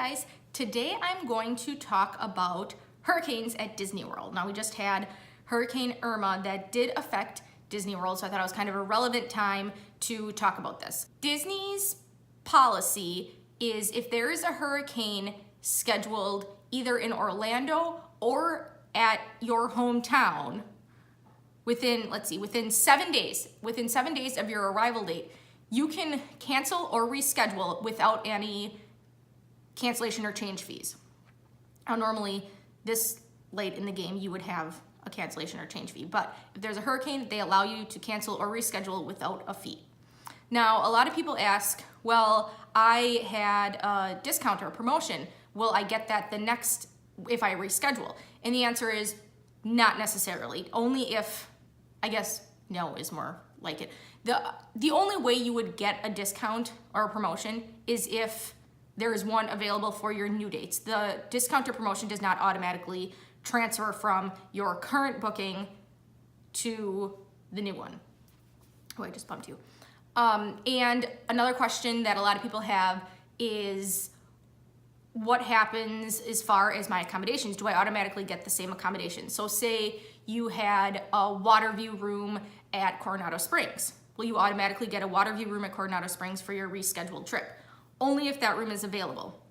guys, today I'm going to talk about hurricanes at Disney World. Now we just had Hurricane Irma that did affect Disney World, so I thought it was kind of a relevant time to talk about this. Disney's policy is if there is a hurricane scheduled either in Orlando or at your hometown within 7 days of your arrival date, you can cancel or reschedule without any cancellation or change fees. Now normally this late in the game you would have a cancellation or change fee, but if there's a hurricane, they allow you to cancel or reschedule without a fee. Now a lot of people ask, well, I had a discount or a promotion, will I get that if I reschedule? And the answer is not necessarily, only if, I guess no is more like it. The only way you would get a discount or a promotion is if there is one available for your new dates. The discount or promotion does not automatically transfer from your current booking to the new one. Oh, I just bumped you. And another question that a lot of people have is, what happens as far as my accommodations? Do I automatically get the same accommodations? So say you had a water view room at Coronado Springs. Will you automatically get a water view room at Coronado Springs for your rescheduled trip? Only if that room is available.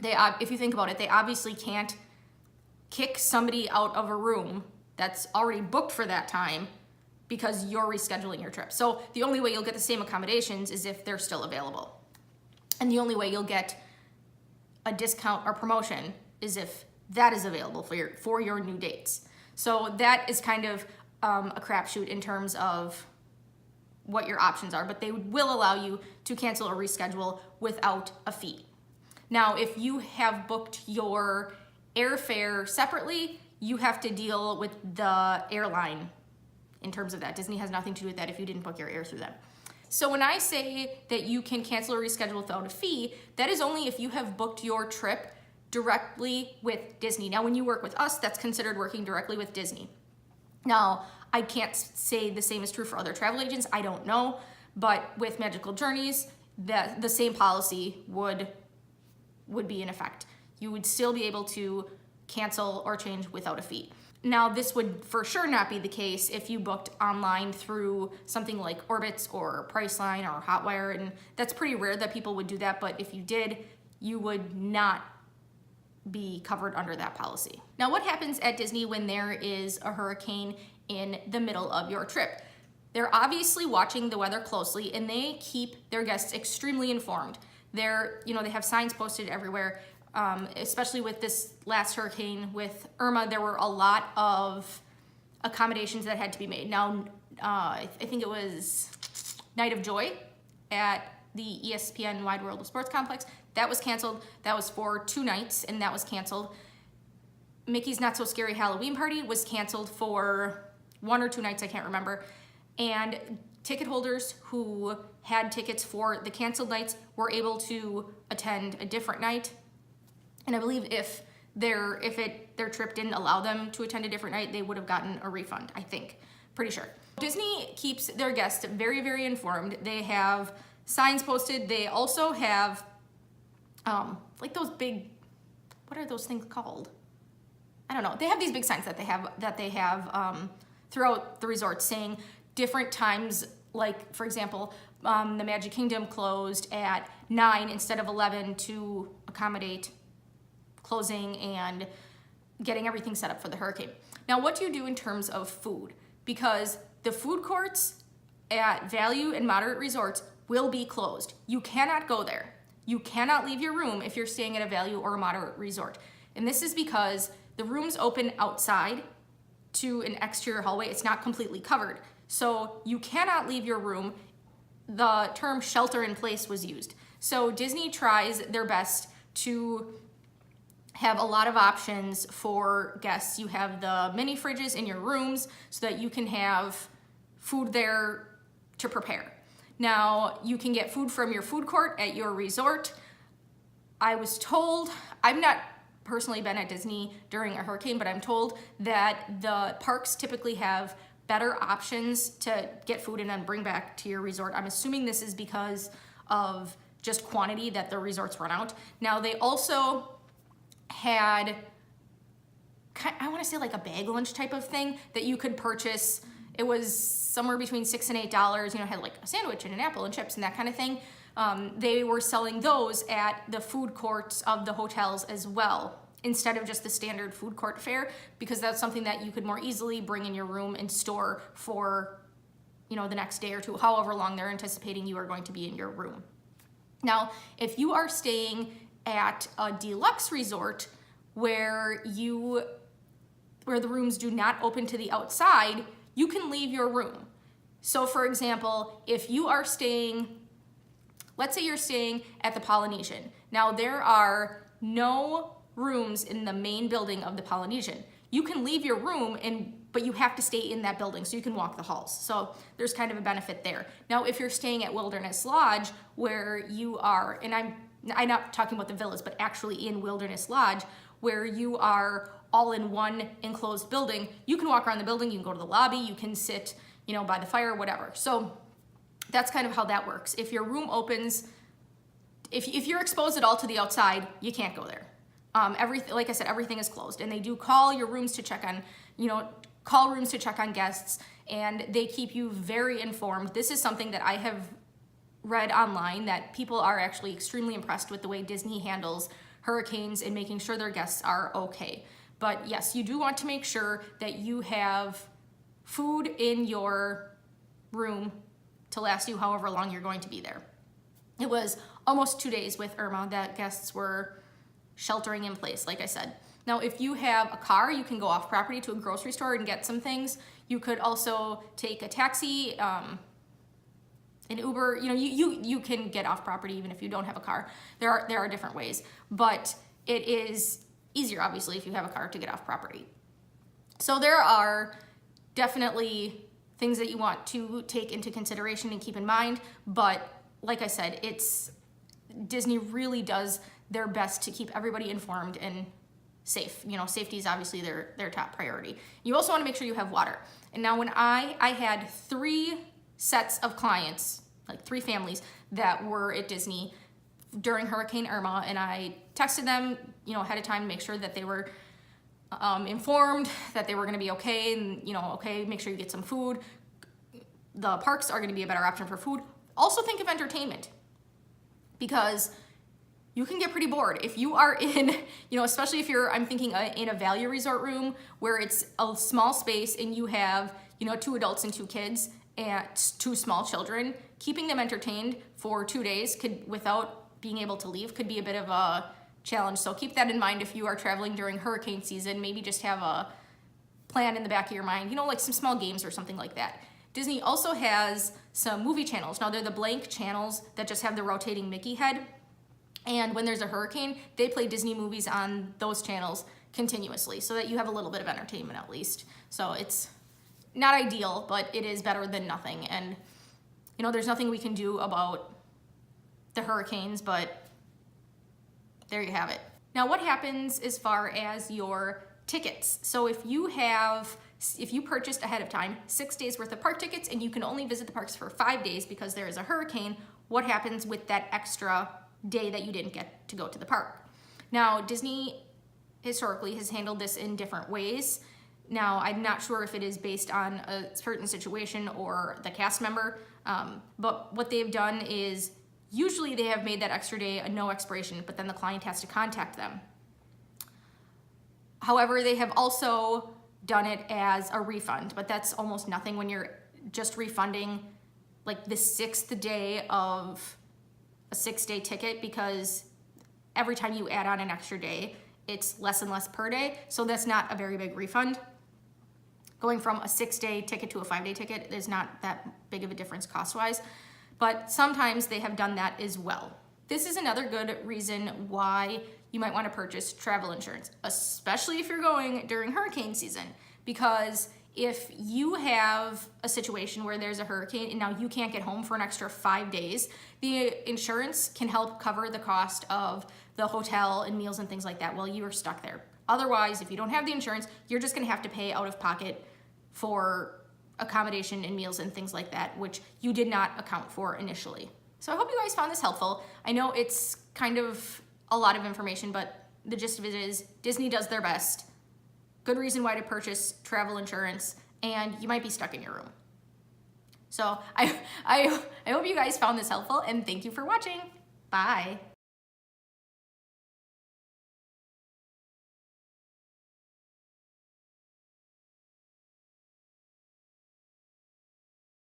If you think about it, they obviously can't kick somebody out of a room that's already booked for that time because you're rescheduling your trip. So the only way you'll get the same accommodations is if they're still available. And the only way you'll get a discount or promotion is if that is available for your new dates. So that is kind of a crapshoot in terms of what your options are, but they will allow you to cancel or reschedule without a fee. Now, if you have booked your airfare separately, you have to deal with the airline in terms of that. Disney has nothing to do with that if you didn't book your air through them. So when I say that you can cancel or reschedule without a fee, that is only if you have booked your trip directly with Disney. Now, when you work with us, that's considered working directly with Disney. Now, I can't say the same is true for other travel agents, I don't know, but with Magical Journeys, the same policy would be in effect. You would still be able to cancel or change without a fee. Now, this would for sure not be the case if you booked online through something like Orbitz or Priceline or Hotwire, and that's pretty rare that people would do that, but if you did, you would not be covered under that policy. Now, what happens at Disney when there is a hurricane in the middle of your trip? They're obviously watching the weather closely and they keep their guests extremely informed. They have signs posted everywhere, especially with this last hurricane with Irma. There were a lot of accommodations that had to be made. Now, I think it was Night of Joy at the ESPN Wide World of Sports Complex. That was canceled. That was for 2 nights and that was canceled. Mickey's Not So Scary Halloween Party was canceled for 1 or 2 nights, I can't remember. And ticket holders who had tickets for the canceled nights were able to attend a different night. And I believe if their trip didn't allow them to attend a different night, they would have gotten a refund, I think. Pretty sure. Disney keeps their guests very, very informed. They have signs posted. They also have like those big, what are those things called? I don't know. They have these big signs that they have throughout the resort saying different times, like for example, the Magic Kingdom closed at 9 instead of 11 to accommodate closing and getting everything set up for the hurricane. Now, what do you do in terms of food? Because the food courts at value and moderate resorts will be closed. You cannot go there. You cannot leave your room if you're staying at a value or a moderate resort. And this is because the rooms open outside to an exterior hallway. It's not completely covered. So you cannot leave your room. The term shelter in place was used. So Disney tries their best to have a lot of options for guests. You have the mini fridges in your rooms so that you can have food there to prepare. Now, you can get food from your food court at your resort. I was told, I've not personally been at Disney during a hurricane, but I'm told that the parks typically have better options to get food and then bring back to your resort. I'm assuming this is because of just quantity that the resorts run out. Now they also had, I want to say like a bag lunch type of thing that you could purchase. It was somewhere between $6 and $8, you know, had like a sandwich and an apple and chips and that kind of thing. They were selling those at the food courts of the hotels as well, instead of just the standard food court fare, because that's something that you could more easily bring in your room and store for, you know, the next day or two, however long they're anticipating you are going to be in your room. Now, if you are staying at a deluxe resort where the rooms do not open to the outside, you can leave your room. So for example, if you are staying, let's say you're staying at the Polynesian. Now there are no rooms in the main building of the Polynesian. You can leave your room, but you have to stay in that building so you can walk the halls. So there's kind of a benefit there. Now if you're staying at Wilderness Lodge where you are, and I'm not talking about the villas, but actually in Wilderness Lodge where you are all in one enclosed building, you can walk around the building, you can go to the lobby, you can sit, you know, by the fire, whatever. So that's kind of how that works. If your room opens, if you're exposed at all to the outside, you can't go there. Everything, like I said, everything is closed, and they do call your rooms to check on, call rooms to check on guests, and they keep you very informed. This is something that I have read online, that people are actually extremely impressed with the way Disney handles hurricanes and making sure their guests are okay. But yes, you do want to make sure that you have food in your room to last you however long you're going to be there. It was almost 2 days with Irma that guests were sheltering in place, like I said. Now, if you have a car, you can go off property to a grocery store and get some things. You could also take a taxi, an Uber. You can get off property even if you don't have a car. There are different ways, but it is easier, obviously, if you have a car to get off property. So there are definitely things that you want to take into consideration and keep in mind, but like I said, Disney really does their best to keep everybody informed and safe. Safety is obviously their top priority. You also want to make sure you have water. And now when I had 3 sets of clients, like 3 families that were at Disney during Hurricane Irma, and I texted them, ahead of time to make sure that they were informed that they were going to be okay, and okay, make sure you get some food. The parks are going to be a better option for food. Also think of entertainment, because you can get pretty bored if you are in, especially if you're, I'm thinking in a value resort room where it's a small space and you have, 2 adults and 2 kids and 2 small children. Keeping them entertained for 2 days without being able to leave could be a bit of a challenge. So keep that in mind if you are traveling during hurricane season. Maybe just have a plan in the back of your mind, like some small games or something like that. Disney also has some movie channels. Now they're the blank channels that just have the rotating Mickey head. And when there's a hurricane, they play Disney movies on those channels continuously so that you have a little bit of entertainment at least. So it's not ideal, but it is better than nothing. And, there's nothing we can do about the hurricanes, but there you have it. Now, what happens as far as your tickets? So if you purchased ahead of time 6 days worth of park tickets and you can only visit the parks for 5 days because there is a hurricane, what happens with that extra day that you didn't get to go to the park? Now, Disney historically has handled this in different ways. Now, I'm not sure if it is based on a certain situation or the cast member, but what they've done is usually they have made that extra day a no expiration, but then the client has to contact them. However, they have also done it as a refund, but that's almost nothing when you're just refunding like the 6th day of a 6-day ticket, because every time you add on an extra day, it's less and less per day. So that's not a very big refund. Going from a 6-day ticket to a 5-day ticket is not that big of a difference cost-wise, but sometimes they have done that as well. This is another good reason why you might want to purchase travel insurance, especially if you're going during hurricane season, because if you have a situation where there's a hurricane and now you can't get home for an extra 5 days, the insurance can help cover the cost of the hotel and meals and things like that while you are stuck there. Otherwise, if you don't have the insurance, you're just going to have to pay out of pocket for accommodation and meals and things like that, which you did not account for initially. So I hope you guys found this helpful. I know it's kind of a lot of information, but the gist of it is Disney does their best. Good reason why to purchase travel insurance, and you might be stuck in your room. So I hope you guys found this helpful, and thank you for watching. Bye.